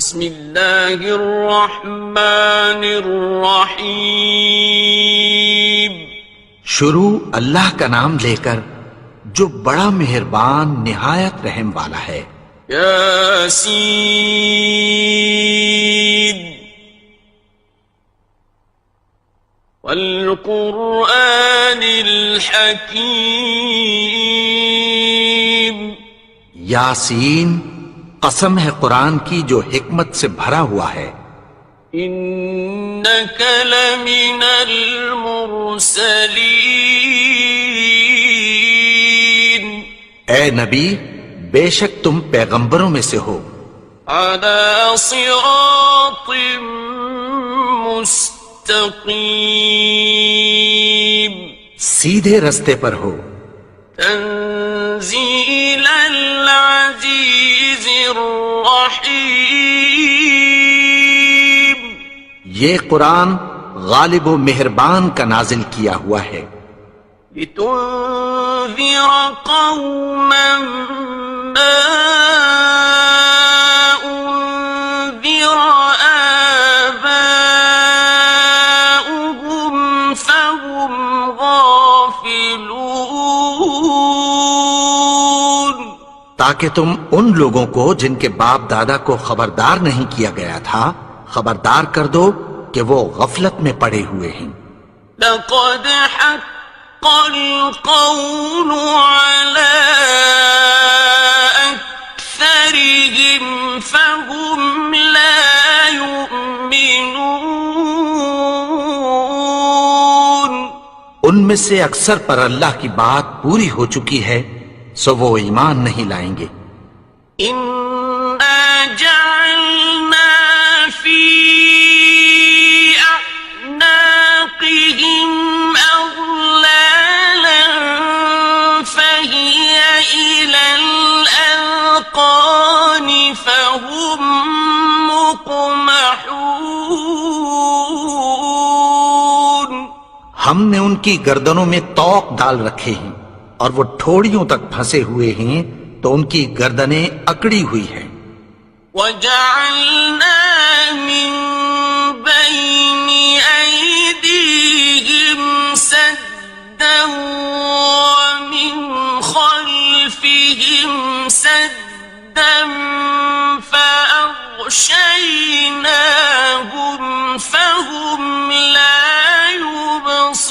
بسم اللہ الرحمن الرحیم. شروع اللہ کا نام لے کر جو بڑا مہربان نہایت رحم والا ہے. یاسین والقرآن الحکیم. یاسین، قسم ہے قرآن کی جو حکمت سے بھرا ہوا ہے. انک لمن المرسلین. اے نبی، بے شک تم پیغمبروں میں سے ہو. علی صراط مستقیم. سیدھے رستے پر ہو. تنزیل العزیز الرحیم. یہ قرآن غالب و مہربان کا نازل کیا ہوا ہے. لتنذر قوما ما انذر آباؤهم فهم غافلون. تاکہ تم ان لوگوں کو جن کے باپ دادا کو خبردار نہیں کیا گیا تھا خبردار کر دو کہ وہ غفلت میں پڑے ہوئے ہیں. لقد حق القول على أكثرهم فهم لا يؤمنون. ان میں سے اکثر پر اللہ کی بات پوری ہو چکی ہے سو وہ ایمان نہیں لائیں گے. إنا جعلنا في أعناقهم أغلالا فهي إلى الأذقان فهم مقمحون. ہم نے ان کی گردنوں میں طوق ڈال رکھے ہیں اور وہ ٹھوڑیوں تک پھنسے ہوئے ہیں تو ان کی گردنیں اکڑی ہوئی ہیں. وَجَعَلْنَا مِن بَيْنِ أَيْدِيهِمْ سَدًّا وَمِنْ خَلْفِهِمْ سَدًّا فَأَغْشَيْنَاهُمْ فَهُمْ لَا يُبْصِرُونَ.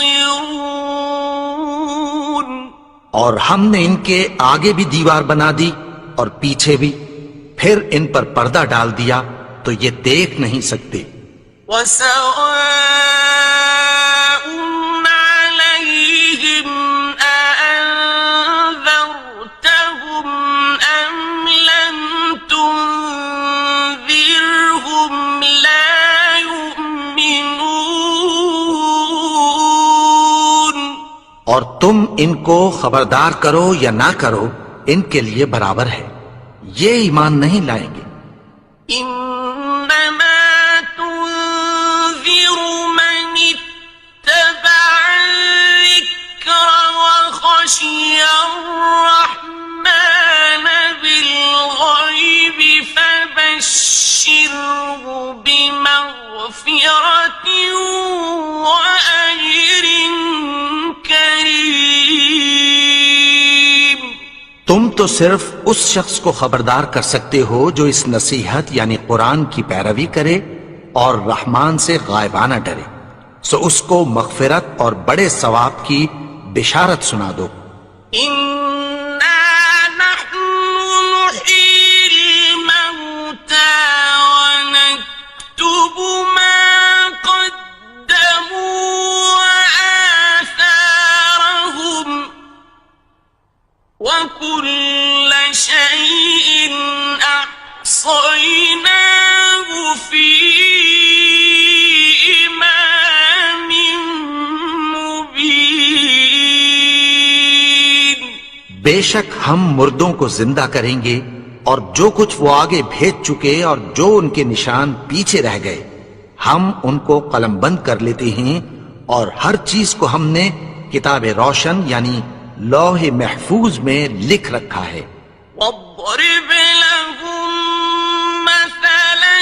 اور ہم نے ان کے آگے بھی دیوار بنا دی اور پیچھے بھی، پھر ان پر پردہ ڈال دیا تو یہ دیکھ نہیں سکتے. وَسَوَاءٌ عَلَيْهِمْ أَأَنذَرْتَهُمْ أَمْ لَمْ تُنذِرْهُمْ لَا يُؤْمِنُونَ. اور تم ان کو خبردار کرو یا نہ کرو ان کے لیے برابر ہے، یہ ایمان نہیں لائیں گے. إنما تنذر من اتبع الذكر وخشي الرحمن بالغيب فبشره بمغفرة وأجر كريم. تم تو صرف اس شخص کو خبردار کر سکتے ہو جو اس نصیحت یعنی قرآن کی پیروی کرے اور رحمان سے غائبانہ ڈرے، سو اس کو مغفرت اور بڑے ثواب کی بشارت سنا دو. إنا نحن نحيي الموتى ونكتب ما قدموا وآثارهم وكل شيء أحصيناه في إمام مبين. بے شک ہم مردوں کو زندہ کریں گے اور جو کچھ وہ آگے بھیج چکے اور جو ان کے نشان پیچھے رہ گئے ہم ان کو قلم بند کر لیتے ہیں اور ہر چیز کو ہم نے کتاب روشن یعنی لوح محفوظ میں لکھ رکھا ہے. واضرب لهم مثلا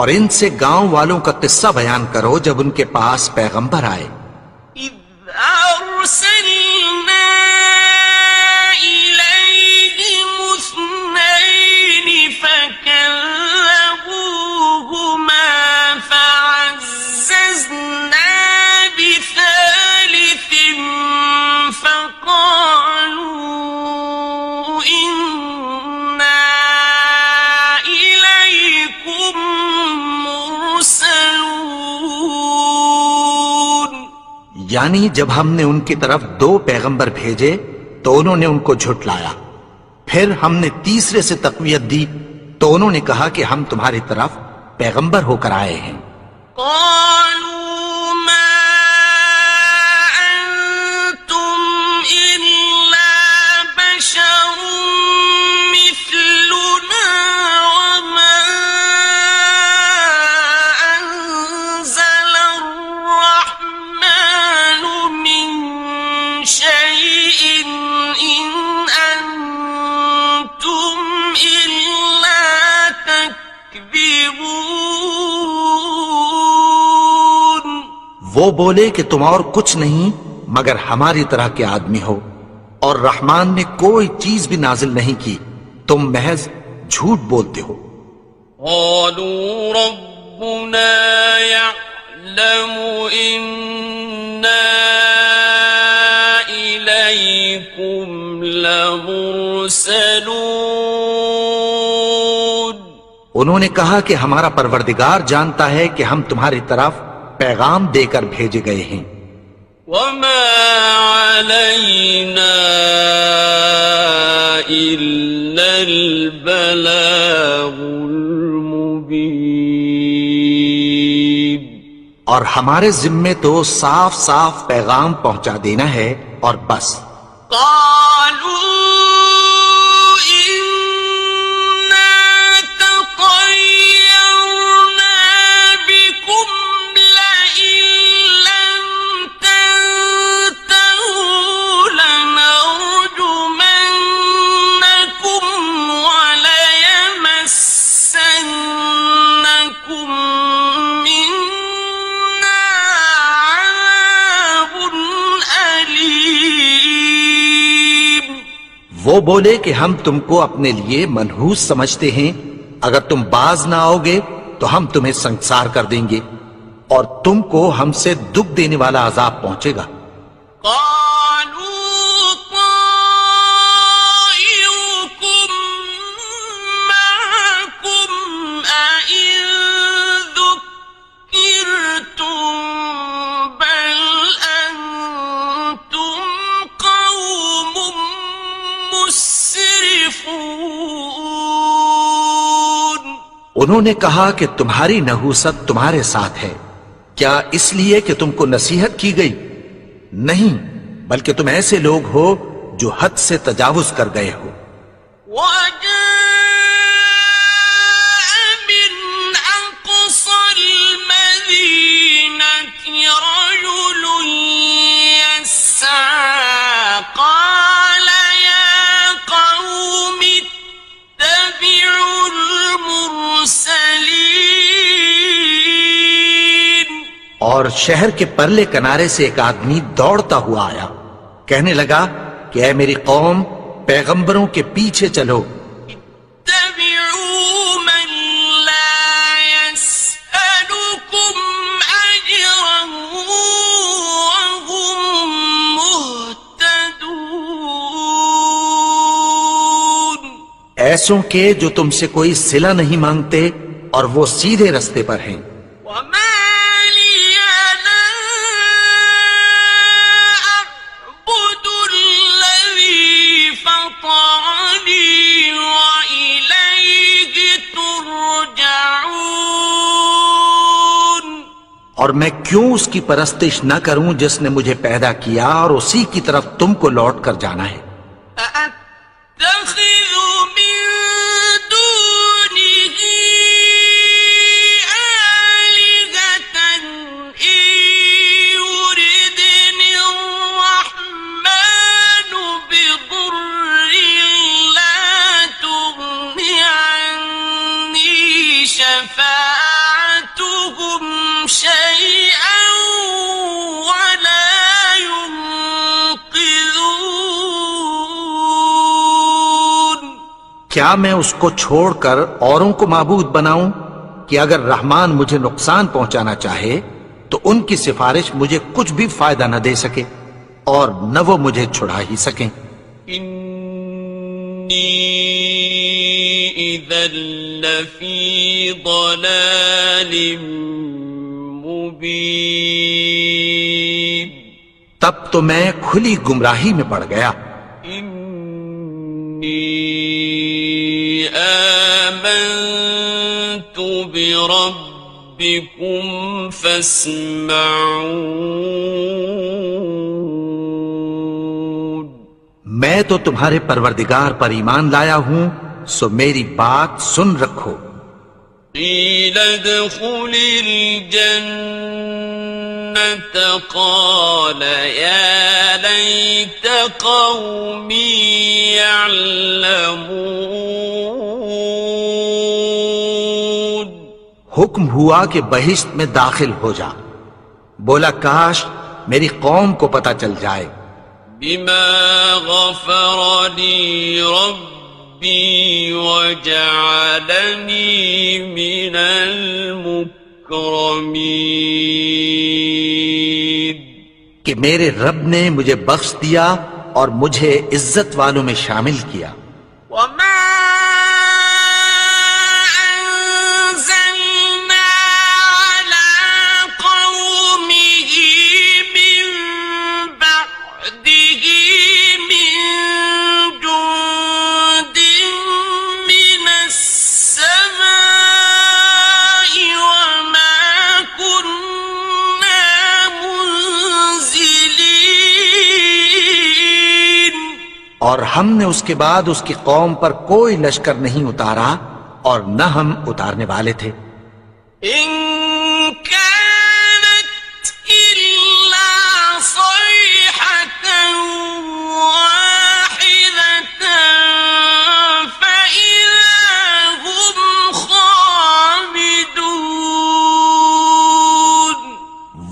اور ان سے گاؤں والوں کا قصہ بیان کرو جب ان کے پاس پیغمبر آئے. إذ أرسلنا إليهم اثنين فكذبوهما فعززنا بثالث فقالوا إنا إليكم مرسلون. یعنی جب ہم نے ان کی طرف 2 پیغمبر بھیجے تو انہوں نے ان کو جھٹلایا. پھر ہم نے تیسرے سے تقویت دی تو انہوں نے کہا کہ ہم تمہاری طرف پیغمبر ہو کر آئے ہیں. قالوا ما أنتم إلا بشر مثلنا وما أنزل الرحمن من شيء إن أنتم إلا تكذبون. وہ بولے کہ تم اور کچھ نہیں مگر ہماری طرح کے آدمی ہو اور رحمان نے کوئی چیز بھی نازل نہیں کی، تم محض جھوٹ بولتے ہو. قالوا ربنا يعلم إنا إليكم لمرسلون. انہوں نے کہا کہ ہمارا پروردگار جانتا ہے کہ ہم تمہاری طرف پیغام دے کر بھیجے گئے ہیں. وما علينا إلا البلاغ المبين. اور ہمارے ذمے تو صاف صاف پیغام پہنچا دینا ہے اور بس. قالوا إنا تطيرنا بكم لئن لم تنتهوا لنرجمنكم وليمسنكم منا عذاب أليم. وہ بولے کہ ہم تم کو اپنے لیے منحوس سمجھتے ہیں، اگر تم باز نہ آؤ گے تو ہم تمہیں سنسار کر دیں گے اور تم کو ہم سے دکھ دینے والا عذاب پہنچے گا. قالوا طائركم معكم أئن ذكرتم بل أنتم قوم مسرفون. انہوں نے کہا کہ تمہاری نحوست تمہارے ساتھ ہے، کیا اس لیے کہ تم کو نصیحت کی گئی؟ نہیں، بلکہ تم ایسے لوگ ہو جو حد سے تجاوز کر گئے ہو. وجاء من أقصى المدينة رجل يسعى قال يا قوم اتبعوا المرسلين. اور شہر کے پرلے کنارے سے ایک آدمی دوڑتا ہوا آیا، کہنے لگا کہ اے میری قوم، پیغمبروں کے پیچھے چلو. اتبعوا من لا يسألكم أجرا وهم مهتدون. ایسوں کے جو تم سے کوئی صلہ نہیں مانگتے اور وہ سیدھے رستے پر ہیں. وما لي لا أعبد الذي فطرني وإليه ترجعون. اور میں کیوں اس کی پرستش نہ کروں جس نے مجھے پیدا کیا اور اسی کی طرف تم کو لوٹ کر جانا ہے. أأتخذ من دونه آلهة إن يردني الرحمن بضر لا تغن عني شفاعتهم شيئا ولا ينقذون کیا میں اس کو چھوڑ کر اوروں کو معبود بناؤں کہ اگر رحمان مجھے نقصان پہنچانا چاہے تو ان کی سفارش مجھے کچھ بھی فائدہ نہ دے سکے اور نہ وہ مجھے چھڑا ہی سکیں. إني إذا لفي ضلال مبين تب تو میں کھلی گمراہی میں پڑ گیا. إني آمنت بربكم فاسمعون میں تو تمہارے پروردگار پر ایمان لایا ہوں سو میری بات سن رکھو. قيل ادخل الجنة قال يا ليت قومي يعلمون حکم ہوا کہ بہشت میں داخل ہو جا. بولا کاش میری قوم کو پتہ چل جائے. بما غفر لي ربي وجعلني من المكرمين کہ میرے رب نے مجھے بخش دیا اور مجھے عزت والوں میں شامل کیا. وما أنزلنا على قومه من بعده من جند من السماء وما كنا منزلين اور ہم نے اس کے بعد اس کی قوم پر کوئی لشکر نہیں اتارا اور نہ ہم اتارنے والے تھے. إن كانت إلا صيحة واحدة فإذا هم خامدون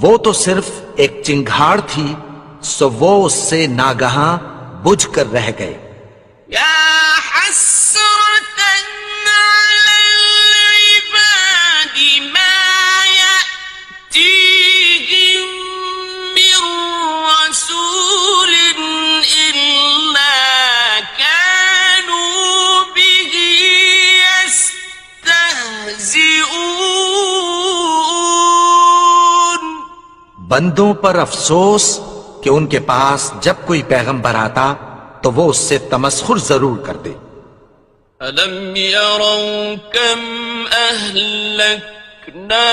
وہ تو صرف ایک چنگھاڑ تھی سو وہ اس سے ناگہاں بجھ کر رہ گئے. يا حسرة على العباد ما يأتيهم من رسول إلا كانوا به يستهزئون بندوں پر افسوس کہ ان کے پاس جب کوئی پیغمبر آتا تو وہ اس سے تمسخر ضرور کرتے. ألم يروا كم أهلكنا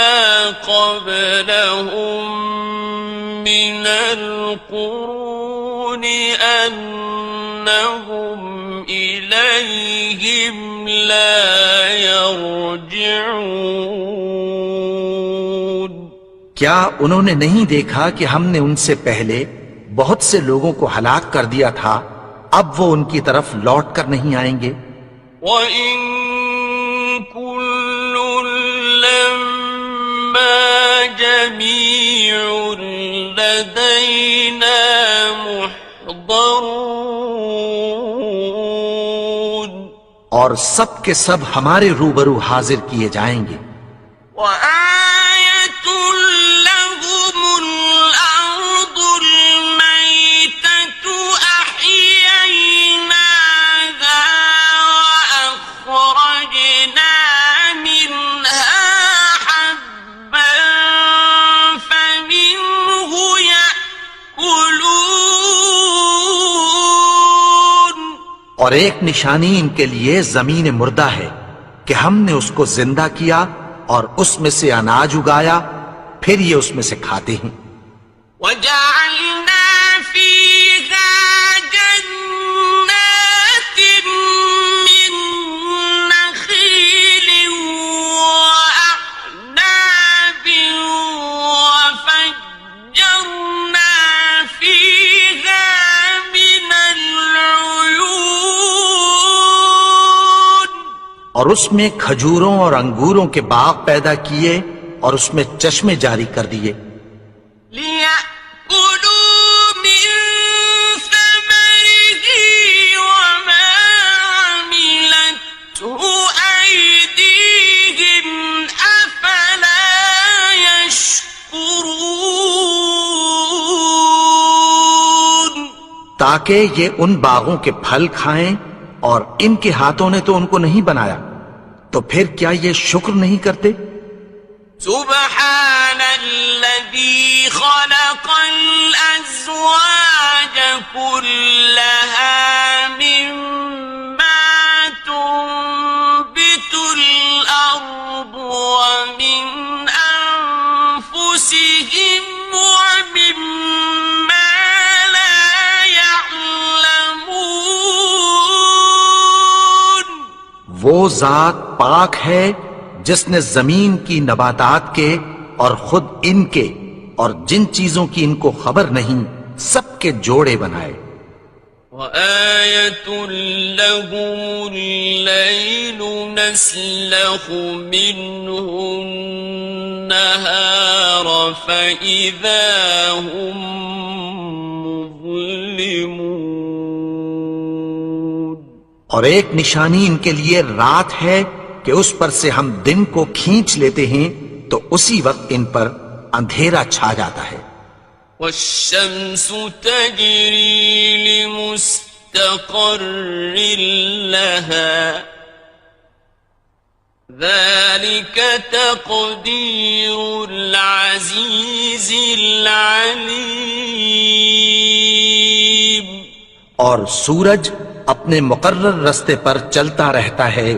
قبلهم من القرون أنهم إليهم لا يرجعون کیا انہوں نے نہیں دیکھا کہ ہم نے ان سے پہلے بہت سے لوگوں کو ہلاک کر دیا تھا اب وہ ان کی طرف لوٹ کر نہیں آئیں گے. وَإِن كُلٌّ لَّمَّا جَمِيعٌ لَّدَيْنَا مُحْضَرُونَ اور سب کے سب ہمارے روبرو حاضر کیے جائیں گے. وَآيَةٌ لَّهُمُ الْأَرْضُ الْمَيْتَةُ أَحْيَيْنَاهَا وَأَخْرَجْنَا مِنْهَا حَبًّا فَمِنْهُ يَأْكُلُونَ اور ایک نشانی ان کے لیے زمین مردہ ہے کہ ہم نے اس کو زندہ کیا اور اس میں سے اناج اگایا پھر یہ اس میں سے کھاتے ہیں. وَجَعَلْنَا فِيهَا جَنَّاتٍ مِّن نَّخِيلٍ وَأَعْنَابٍ وَفَجَّرْنَا فِيهَا مِنَ الْعُيُونِ اور اس میں کھجوروں اور انگوروں کے باغ پیدا کیے اور اس میں چشمے جاری کر دیے لِيَأْكُلُوا مِن ثَمَرِهِ وَمَا عَمِلَتْهُ أَيْدِيهِمْ أَفَلَا يَشْكُرُونَ تاکہ یہ ان باغوں کے پھل کھائیں اور ان کے ہاتھوں نے تو ان کو نہیں بنایا، تو پھر کیا یہ شکر نہیں کرتے؟ سبحان الذي خلق الأزواج كلها مما تنبت الأرض ومن أنفسهم ومما لا يعلمون وہ ذات پاک ہے جس نے زمین کی نباتات کے اور خود ان کے اور جن چیزوں کی ان کو خبر نہیں سب کے جوڑے بنائے وَآيَةٌ لَهُمُ اللَّيْلُ نَسْلَخُ مِنْهُ النَّهَارَ فَإِذَا هُمْ مُظْلِمُونَ اور ایک نشانی ان کے لیے رات ہے کہ اس پر سے ہم دن کو کھینچ لیتے ہیں تو اسی وقت ان پر اندھیرا چھا جاتا ہے وَالشَّمْسُ تَجْرِي لِمُسْتَقَرٍّ لَهَا ذَلِكَ تَقْدِيرُ الْعَزِيزِ الْعَلِيمِ اور سورج اپنے مقرر رستے پر چلتا رہتا ہے،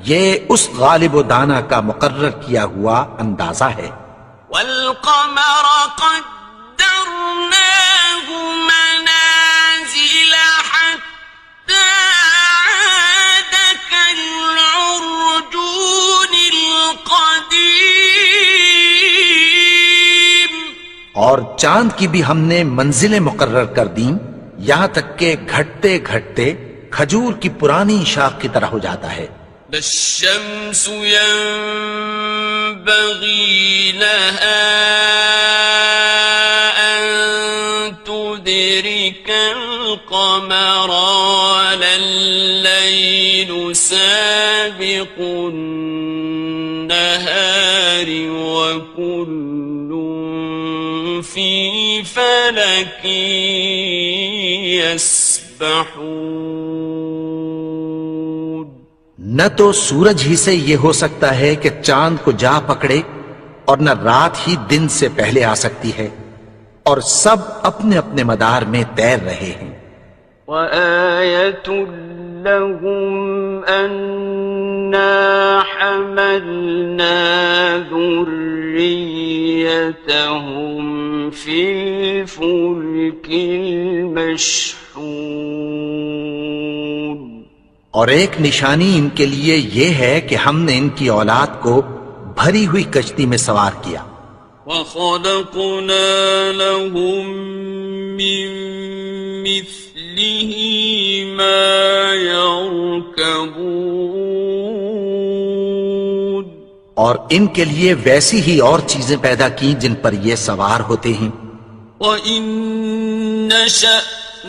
یہ اس غالب و دانا کا مقرر کیا ہوا اندازہ ہے وَالْقَمَرَ قَدَّرْنَاهُ مَنَازِلَ حَتَّى عَادَ كَالْعُرْجُونِ الْقَدِيمِ اور چاند کی بھی ہم نے منزلیں مقرر کر دیں یہاں تک کہ گھٹتے گھٹتے کھجور کی پرانی شاخ کی طرح ہو جاتا ہے لا الشمس ينبغي لها أن تدرك القمر ولا الليل سابق النهار وكل في فلك يسبحون نہ تو سورج ہی سے یہ ہو سکتا ہے کہ چاند کو جا پکڑے اور نہ رات ہی دن سے پہلے آ سکتی ہے، اور سب اپنے اپنے مدار میں تیر رہے ہیں وَآيَةٌ لَهُمْ أَنَّا حَمَلْنَا ذُرِّيَّتَهُمْ فِي الْفُلْكِ الْمَشْحُونِ اور ایک نشانی ان کے لیے یہ ہے کہ ہم نے ان کی اولاد کو بھری ہوئی کشتی میں سوار کیا وَخَلَقْنَا لَهُم مِّن مِّثْلِهِ مَا يَرْكَبُونَ اور ان کے لیے ویسی ہی اور چیزیں پیدا کی جن پر یہ سوار ہوتے ہیں وَإِن نَّشَأْ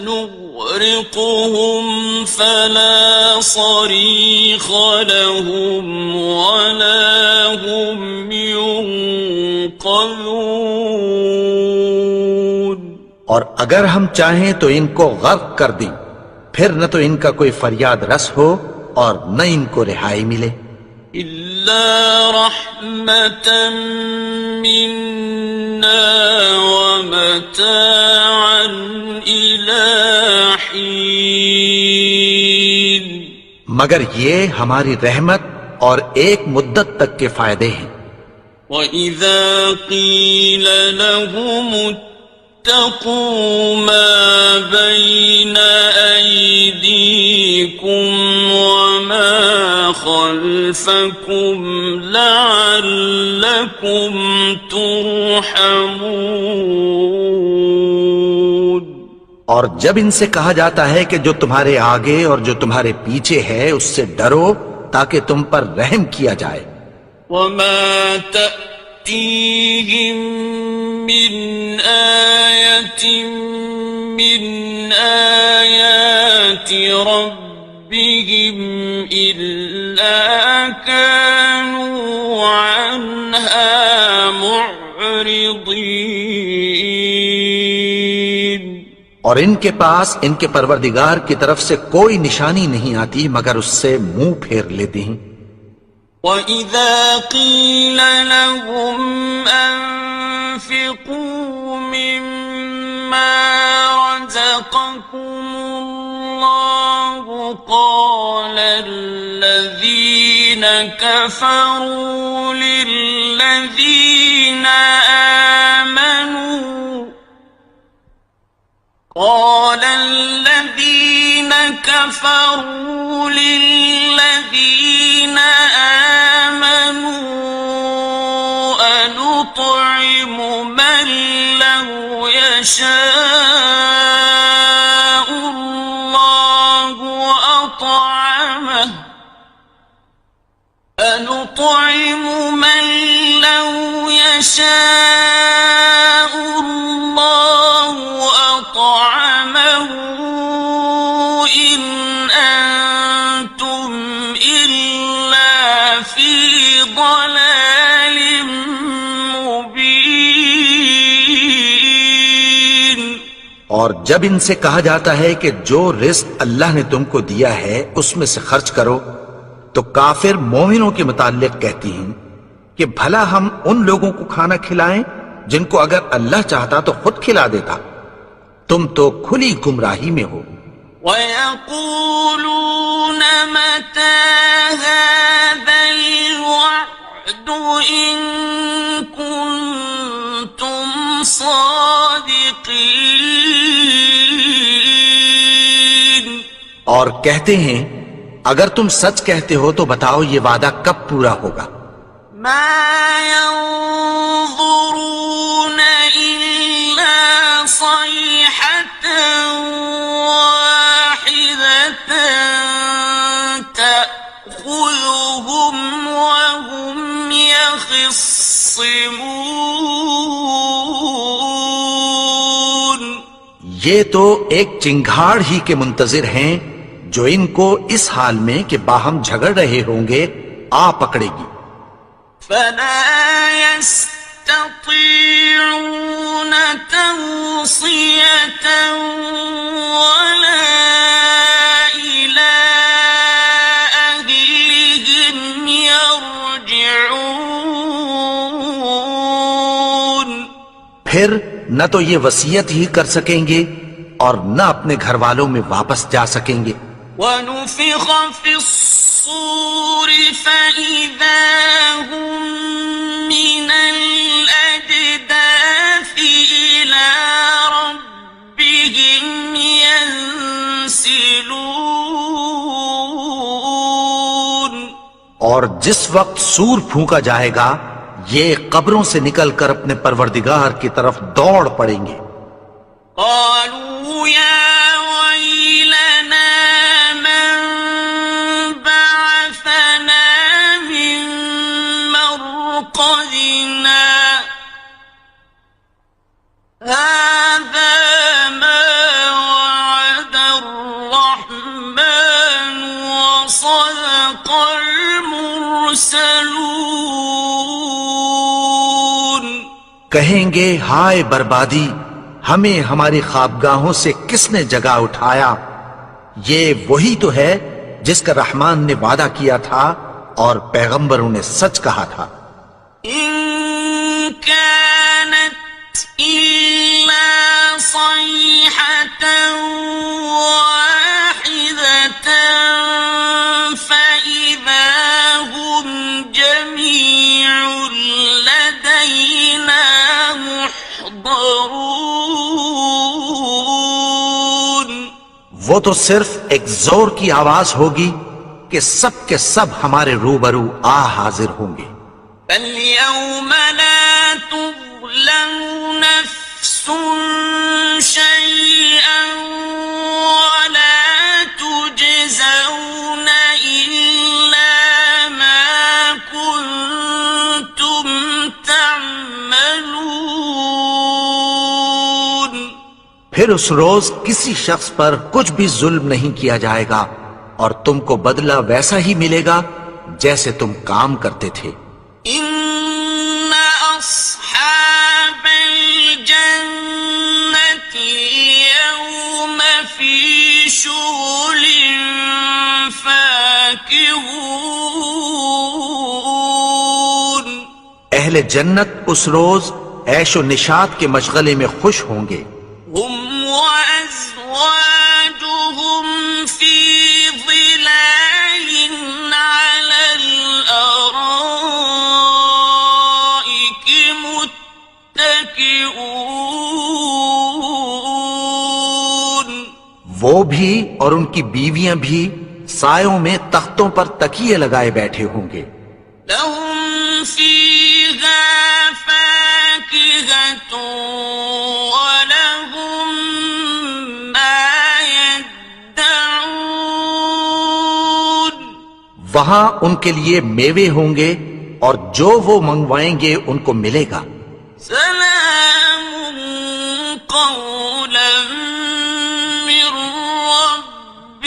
نُغْرِقْهُمْ فَلَا صَرِيخَ لَهُمْ وَلَا هُمْ يُنقَذُونَ اور اگر ہم چاہیں تو ان کو غرق کر دیں، پھر نہ تو ان کا کوئی فریاد رس ہو اور نہ ان کو رہائی ملے إِلَّا رَحْمَةً مِّنَّا وَمَتَاعًا إِلَىٰ حِينٍ مگر یہ ہماری رحمت اور ایک مدت تک کے فائدے ہیں وَإِذَا قِيلَ لَهُمُ اتَّقُوا مَا بَيْنَ أَيْدِيكُمْ وَمَا خَلْفَكُمْ لَعَلَّكُمْ تُرْحَمُونَ اور جب ان سے کہا جاتا ہے کہ جو تمہارے آگے اور جو تمہارے پیچھے ہے اس سے ڈرو تاکہ تم پر رحم کیا جائے وَمَا تَأْتِيهِم تأتيهم من آية من آيات ربهم إلا كانوا عنها معرضين. اور ان کے پاس ان کے پروردگار کی طرف سے کوئی نشانی نہیں آتی مگر اس سے منہ پھیر لیتے ہیں. وَإِذَا قِيلَ لَهُمْ أَنفِقُوا مِمَّا رَزَقَكُمُ اللَّهُ قَالَ الَّذِينَ كَفَرُوا لِلَّذِينَ آمنوا أنطعم من لو يشاء الله أطعمه أنطعم من لو يشاء الله أطعمه إن أنتم إلا في ضلال مبين. اور جب ان سے کہا جاتا ہے کہ جو رزق اللہ نے تم کو دیا ہے اس میں سے خرچ کرو تو کافر مومنوں کے متعلق کہتی ہیں کہ بھلا ہم ان لوگوں کو کھانا کھلائیں جن کو اگر اللہ چاہتا تو خود کھلا دیتا. تم تو کھلی گمراہی میں ہو. وَيَقُولُونَ مَتَى هَذَا الْوَعْدُ إِن كُنتُمْ صَادِقِينَ. اور کہتے ہیں اگر تم سچ کہتے ہو تو بتاؤ یہ وعدہ کب پورا ہوگا. مَا يَنظُرُونَ إِلَّا صَيْحَةً وَاحِدَةً تَأْخُذُهُمْ وَهُمْ يَخِصِّمُونَ. یہ تو ایک چنگھاڑ ہی کے منتظر ہیں جو ان کو اس حال میں کہ باہم جھگڑ رہے ہوں گے آ پکڑے گی. فَلَا يَسْتَطِيعُونَ تَوْصِيَةً وَلَا إِلَىٰ أَهْلِهِمْ يَرْجِعُونَ. پھر نہ تو یہ وصیت ہی کر سکیں گے اور نہ اپنے گھر والوں میں واپس جا سکیں گے. وَنُفِخَ فِي الصُّورِ فَإِذَا هُم مِّنَ الْأَجْدَاثِ إِلَىٰ رَبِّهِمْ يَنسِلُونَ. اور جس وقت سور پھونکا جائے گا یہ قبروں سے نکل کر اپنے پروردگار کی طرف دوڑ پڑیں گے. قالوا يا ويلنا من بعثنا من مرقدنا هذا ما وعد الرحمن وصدق المرسلون. کہیں گے ہائے بربادی، ہمیں ہماری خوابگاہوں سے کس نے جگا اٹھایا. یہ وہی تو ہے جس کا رحمان نے وعدہ کیا تھا اور پیغمبروں نے سچ کہا تھا. إن كانت إلا صيحة واحدة فإذا هم جميع لدينا محضرون. وہ تو صرف ایک زور کی آواز ہوگی کہ سب کے سب ہمارے روبرو آ حاضر ہوں گے. فَالْيَوْمَ لَا تُظْلَمُ نَفْسٌ شَيْئًا وَلَا تُجْزَوْنَ إِلَّا مَا كُنتُمْ تَعْمَلُونَ. پھر اس روز کسی شخص پر کچھ بھی ظلم نہیں کیا جائے گا اور تم کو بدلہ ویسا ہی ملے گا جیسے تم کام کرتے تھے۔ إن أصحاب الجنة اليوم في شغل فاكهون۔ اہل جنت اس روز عیش و نشاط کے مشغلے میں خوش ہوں گے۔ هم وأزواجهم في ظلال على الأرائك متكئون۔ وہ بھی اور ان کی بیویاں بھی سایوں میں تختوں پر تکیے لگائے بیٹھے ہوں گے۔ لهم فيها فاكهة ولهم ما يدعون۔ وہاں ان کے لیے میوے ہوں گے اور جو وہ منگوائیں گے ان کو ملے گا۔ سلام قولا من رب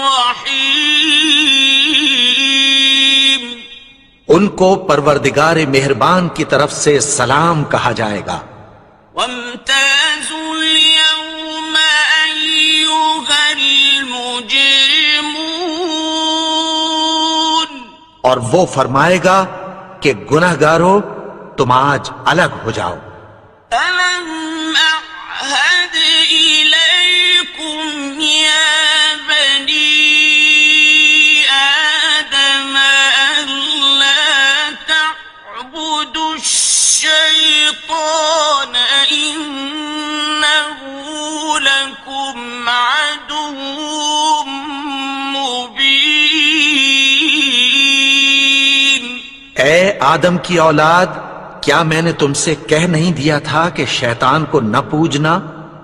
رحيم۔ ان کو پروردگار مہربان کی طرف سے سلام کہا جائے گا۔ وامتازوا اليوم أيها المجرمون۔ اور وہ فرمائے گا کہ گنہگارو تم آج الگ ہو جاؤ۔ ألم أعهد إليكم يا بني آدم ألا تعبدوا الشيطان إنه لكم عدو مبين۔ اے آدم کی اولاد، کیا میں نے تم سے کہہ نہیں دیا تھا کہ شیطان کو نہ پوجنا،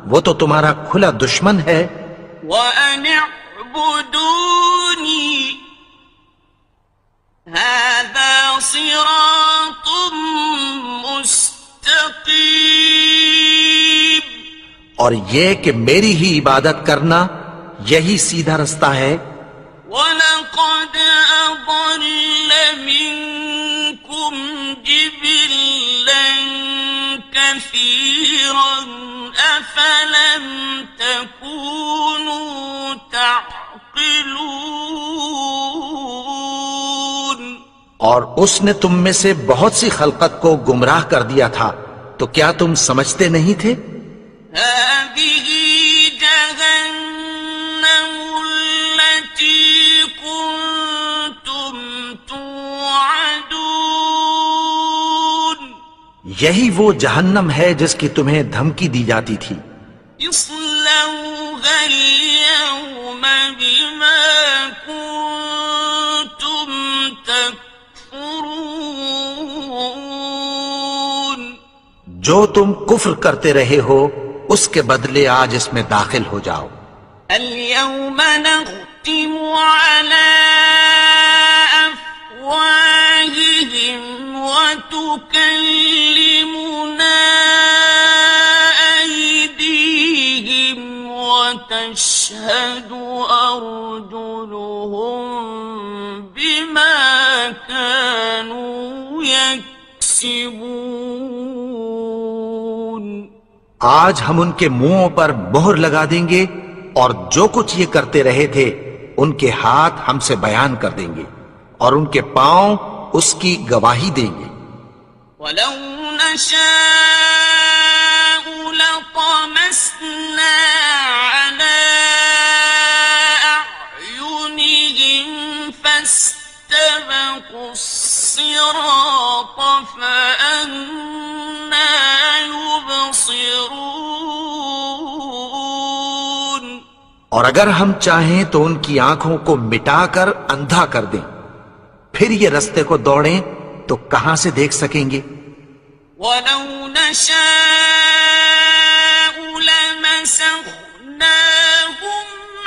وہ تو تمہارا کھلا دشمن ہے۔ وَأَنِ اعْبُدُونِي هَذَا صِرَاطٌ مُسْتَقِيمٌ۔ اور یہ کہ میری ہی عبادت کرنا یہی سیدھا رستہ ہے۔ وَلَقَدْ أَضَلَّ مِنكُمْ جِبِلًّا كَثِيرًا أَفَلَمْ تَكُونُوا تَعْقِلُونَ۔ اور اس نے تم میں سے بہت سی خلقت کو گمراہ کر دیا تھا، تو کیا تم سمجھتے نہیں تھے؟ هذه جهنم التي كنتم توعدون۔ یہی وہ جہنم ہے جس کی تمہیں دھمکی دی جاتی تھی۔ اصلوها اليوم بما كنتم تكفرون۔ جو تم کفر کرتے رہے ہو اس کے بدلے آج اس میں داخل ہو جاؤ۔ اليوم نختم على أفواههم وتكلمنا أيديهم وتشهد أرجلهم بما كانوا يكسبون۔ آج ہم ان کے منہوں پر مہر لگا دیں گے اور جو کچھ یہ کرتے رہے تھے ان کے ہاتھ ہم سے بیان کر دیں گے اور ان کے پاؤں اس کی گواہی دیں گے۔ ولو نشاء لطمسنا على أعينهم فاستبقوا الصراط فأنى يبصرون۔ اور اگر ہم چاہیں تو ان کی آنکھوں کو مٹا کر اندھا کر دیں، پھر یہ رستے کو دوڑیں تو کہاں سے دیکھ سکیں گے؟ ولو نشاء لمسخناهم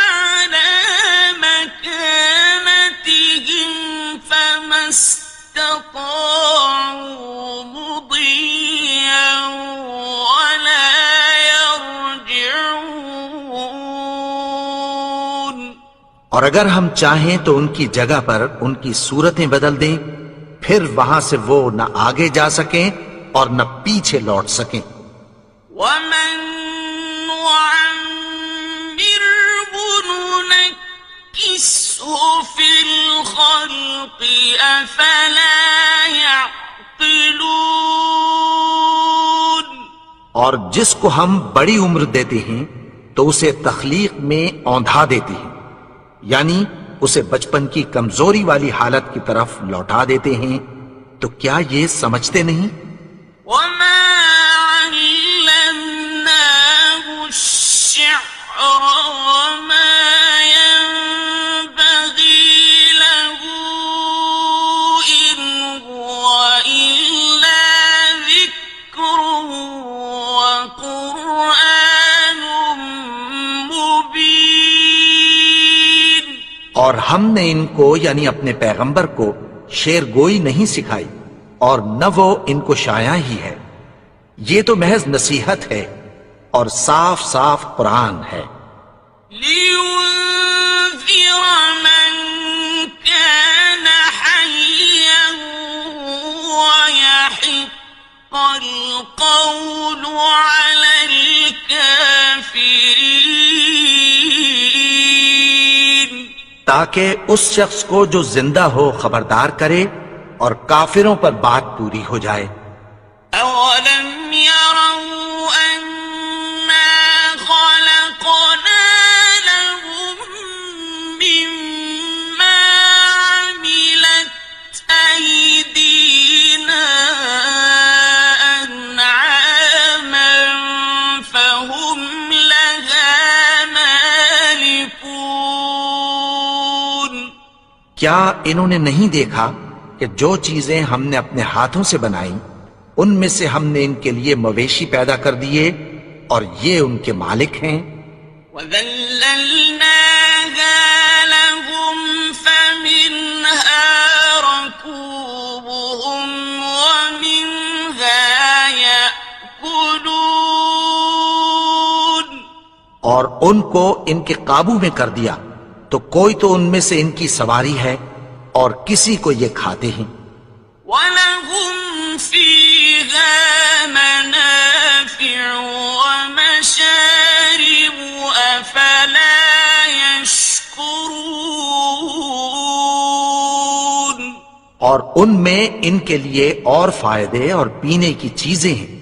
على مكانتهم فما استطاعوا مضيا ولا يرجعون۔ اور اگر ہم چاہیں تو ان کی جگہ پر ان کی صورتیں بدل دیں، پھر وہاں سے وہ نہ آگے جا سکیں اور نہ پیچھے لوٹ سکیں۔ ومن نعمره ننكسه في الخلق أفلا يعقلون۔ اور جس کو ہم بڑی عمر دیتے ہیں تو اسے تخلیق میں اوندھا دیتے ہیں، یعنی اسے بچپن کی کمزوری والی حالت کی طرف لوٹا دیتے ہیں، تو کیا یہ سمجھتے نہیں؟ وما علمناه الشعر وما ينبغي له إن هو إلا ذكر وقرآن مبين۔ اور ہم نے ان کو یعنی اپنے پیغمبر کو شعر گوئی نہیں سکھائی، اور نہ وہ ان کو شایع ہی ہے، یہ تو محض نصیحت ہے اور صاف صاف قرآن ہے۔ لينذر من كان حيا ويحق القول على الكافرين۔ تاکہ اس شخص کو جو زندہ ہو خبردار کرے اور کافروں پر بات پوری ہو جائے۔ أولم يروا أنا خلقنا لهم مما عملت أيدينا أنعاما فهم لها مالكون۔ کیا انہوں نے نہیں دیکھا کہ جو چیزیں ہم نے اپنے ہاتھوں سے بنائیں ان میں سے ہم نے ان کے لیے مویشی پیدا کر دیے اور یہ ان کے مالک ہیں۔ وَذَلَّلْنَاهَا لَهُمْ فَمِنْهَا رَكُوبُهُمْ وَمِنْهَا يَأْكُلُونَ۔ اور ان کو ان کے قابو میں کر دیا تو کوئی تو ان میں سے ان کی سواری ہے اور کسی کو یہ کھاتے ہیں۔ وَلَهُمْ فِيهَا مَنَافِعُ وَمَشَارِبُ أَفَلَا يَشْكُرُونَ۔ اور ان میں ان کے لیے اور فائدے اور پینے کی چیزیں ہیں،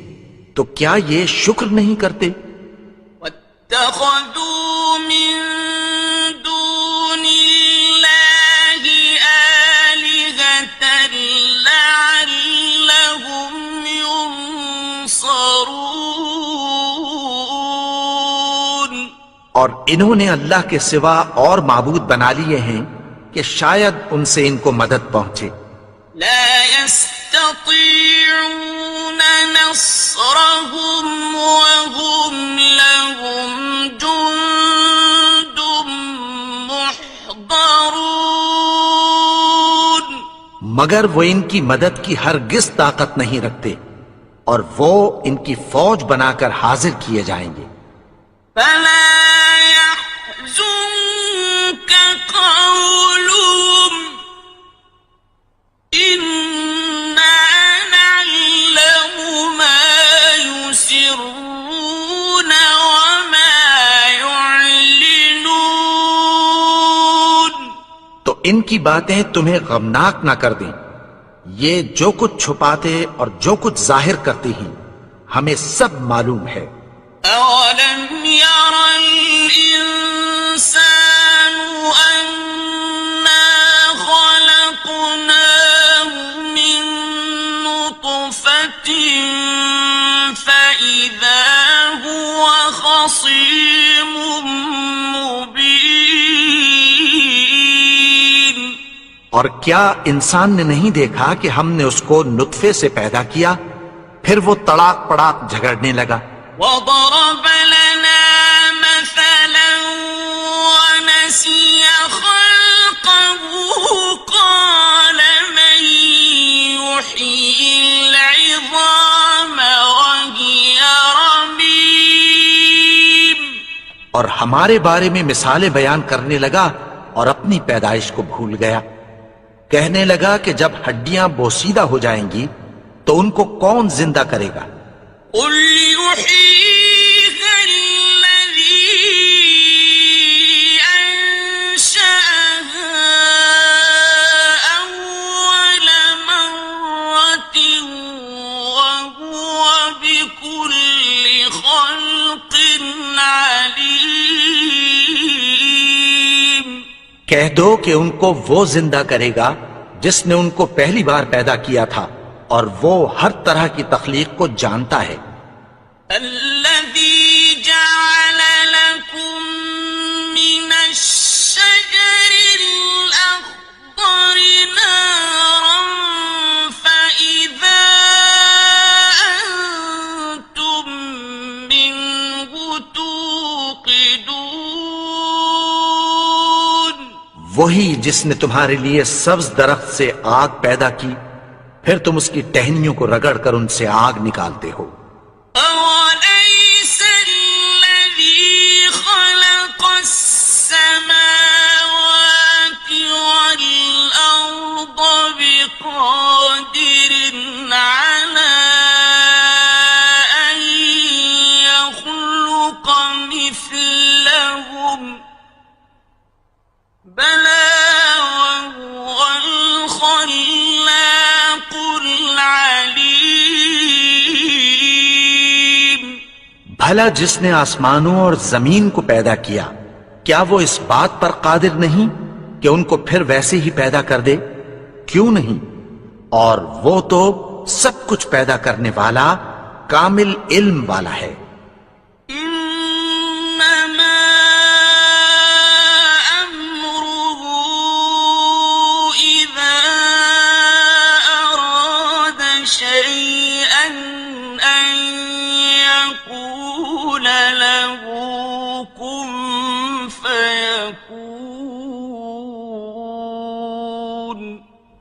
تو کیا یہ شکر نہیں کرتے؟ وَاتَّخَذُوا مِن دُونِ اللَّهِ آلِهَةً لَعَلَّهُمْ يُنصَرُونَ۔ اور انہوں نے اللہ کے سوا اور معبود بنا لیے ہیں کہ شاید ان سے ان کو مدد پہنچے۔ لا يستطيعون نصرهم وهم لهم جند محضرون۔ مگر وہ ان کی مدد کی ہرگز طاقت نہیں رکھتے اور وہ ان کی فوج بنا کر حاضر کیے جائیں گے۔ فلا يحزنك قولهم إنا نعلم ما يسرون وما يعلنون۔ تو ان کی باتیں تمہیں غمناک نہ کر دیں، یہ جو کچھ چھپاتے اور جو کچھ ظاہر کرتے ہیں ہمیں سب معلوم ہے۔ أولم ير الإنسان أنا خلقناه من نطفة فإذا هو خصيم مبين۔ اور کیا انسان نے نہیں دیکھا کہ ہم نے اس کو نطفے سے پیدا کیا، پھر وہ تڑاک پڑاک جھگڑنے لگا۔ وضرب لنا مثلا ونسي خلقه قال من يحيي العظام وهي رميم۔ اور ہمارے بارے میں مثالیں بیان کرنے لگا اور اپنی پیدائش کو بھول گیا. کہنے لگا کہ جب ہڈیاں بوسیدہ ہو جائیں گی تو ان کو کون زندہ کرے گا؟ قل يحييها الذي أنشأها أول مرة وهو بكل خلق عليم. کہہ دو کہ ان کو وہ زندہ کرے گا جس نے ان کو پہلی بار پیدا کیا تھا، اور وہ ہر طرح کی تخلیق کو جانتا ہے. الذي جعل لكم من الشجر الأخضر نارا فإذا أنتم منه توقدون. وہی جس نے تمہارے لیے سبز درخت سے آگ پیدا کی، پھر تم اس کی ٹہنیوں کو رگڑ کر ان سے آگ نکالتے ہو. أوليس الذي خلق السماوات والأرض بقادر على أن يخلق مثلهم بلى وهو الخلاق العليم. بھلا جس نے آسمانوں اور زمین کو پیدا کیا، کیا وہ اس بات پر قادر نہیں کہ ان کو پھر ویسے ہی پیدا کر دے؟ کیوں نہیں؟ اور وہ تو سب کچھ پیدا کرنے والا، کامل علم والا ہے. إنما أمره إذا أراد شيئا أن يقول له كن فيكون.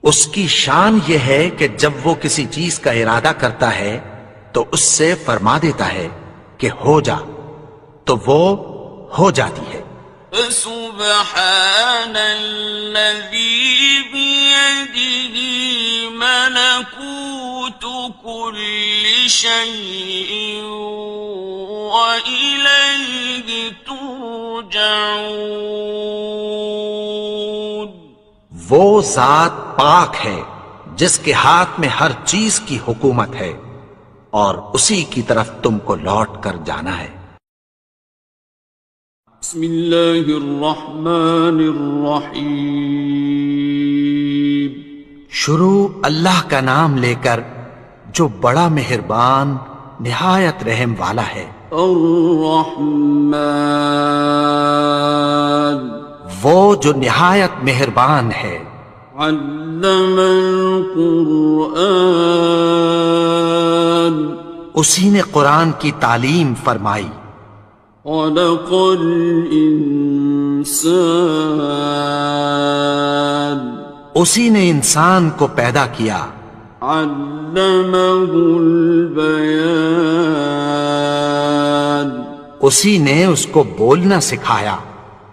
اس کی شان یہ ہے کہ جب وہ کسی چیز کا ارادہ کرتا ہے تو اس سے فرما دیتا ہے کہ ہو جا، تو وہ ہو جاتی ہے. فسبحان الذي بيده ملكوت كل شيء وإليه ترجعون. وہ ذات پاک ہے جس کے ہاتھ میں ہر چیز کی حکومت ہے، اور اسی کی طرف تم کو لوٹ کر جانا ہے. بسم اللہ الرحمن الرحیم. شروع اللہ کا نام لے کر جو بڑا مہربان نہایت رحم والا ہے. الرحمن وہ جو نہایت مہربان ہے. علم القرآن اسی نے قرآن کی تعلیم فرمائی. خلق الانسان اسی نے انسان کو پیدا کیا. علمہ البیان اسی نے اس کو بولنا سکھایا.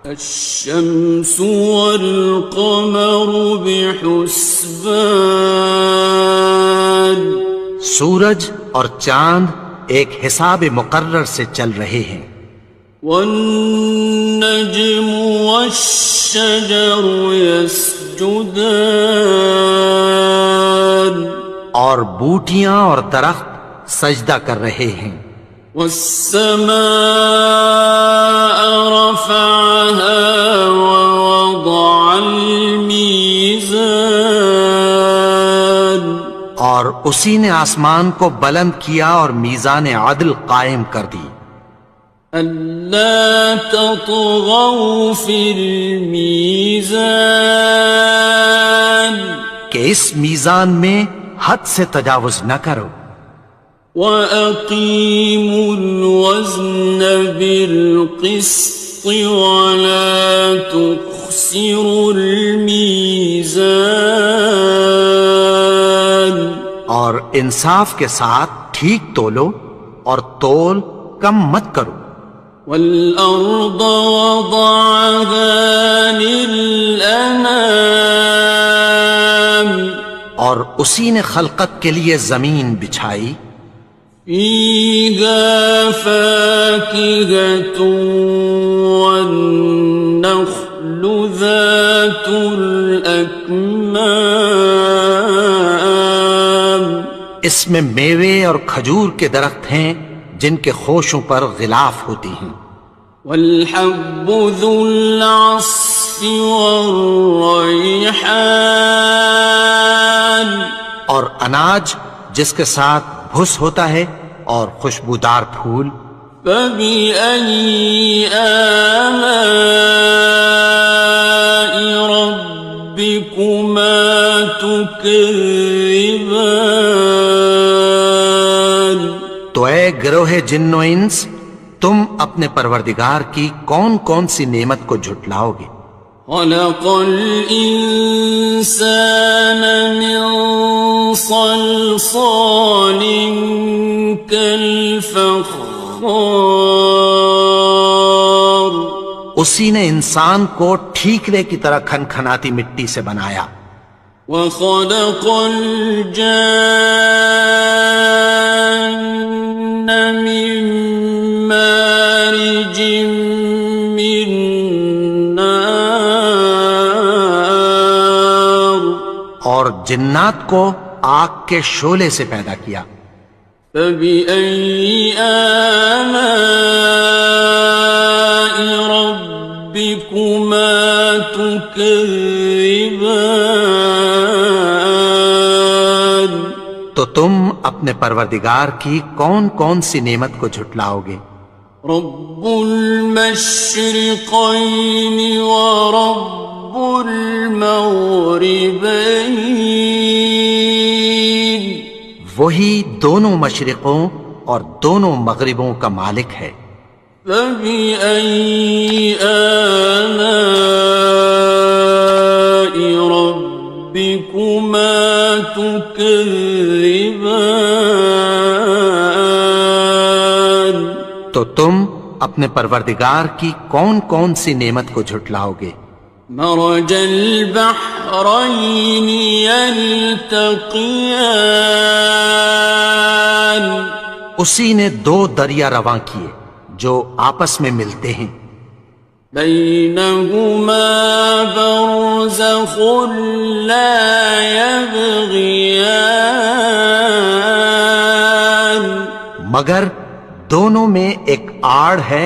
الشمس والقمر بحسبان سورج اور چاند ایک حساب مقرر سے چل رہے ہیں. والنجم والشجر يسجدان اور بوٹیاں اور درخت سجدہ کر رہے ہیں. والسماء رفعها ووضع الميزان اور اسی نے آسمان کو بلند کیا اور میزان عدل قائم کر دی. ألا تطغوا في الميزان کہ اس میزان میں حد سے تجاوز نہ کرو. وَأَقِيمُوا الْوَزْنَ بِالْقِسْطِ وَلَا تُخْسِرُوا الْمِيزَانَ اور انصاف کے ساتھ ٹھیک تولو اور تول کم مت کرو. والأرض وضعها للأنام اور اسی نے خلقت کے لیے زمین بچھائی، فيها فاكهة والنخل ذات الأكمام اس میں میوے اور کھجور کے درخت ہیں جن کے خوشوں پر غلاف ہوتی ہیں، والحب ذو العصف والريحان اور اناج جس کے ساتھ بھس ہوتا ہے اور خوشبودار پھول۔ فبأي آلاء ربكما تكذبان تو اے گروہ جن و انس، تم اپنے پروردگار کی کون کون سی نعمت کو جھٹلاؤ گے؟ خلق الإنسان من صلصال كالفخار اسی نے انسان کو ٹھیکرے کی طرح کھنکھناتی مٹی سے بنایا، وخلق الجان من مارج من نار اور جنات کو آگ کے شعلے سے پیدا کیا۔ فبأي آلاء ربكما تكذبان تو تم اپنے پروردگار کی کون کون سی نعمت کو جھٹلاؤ گے؟ رب المشرقين ورب المغربين وہی دونوں مشرقوں اور دونوں مغربوں کا مالک ہے۔ فبأي آلاء ربكما تكذبان تو تم اپنے پروردگار کی کون کون سی نعمت کو جھٹلاؤ گے؟ مرج البحرين يلتقيان اسی نے دو دریا رواں کیے جو آپس میں ملتے ہیں، بينهما برزخ لا يبغيان مگر دونوں میں ایک آڑ ہے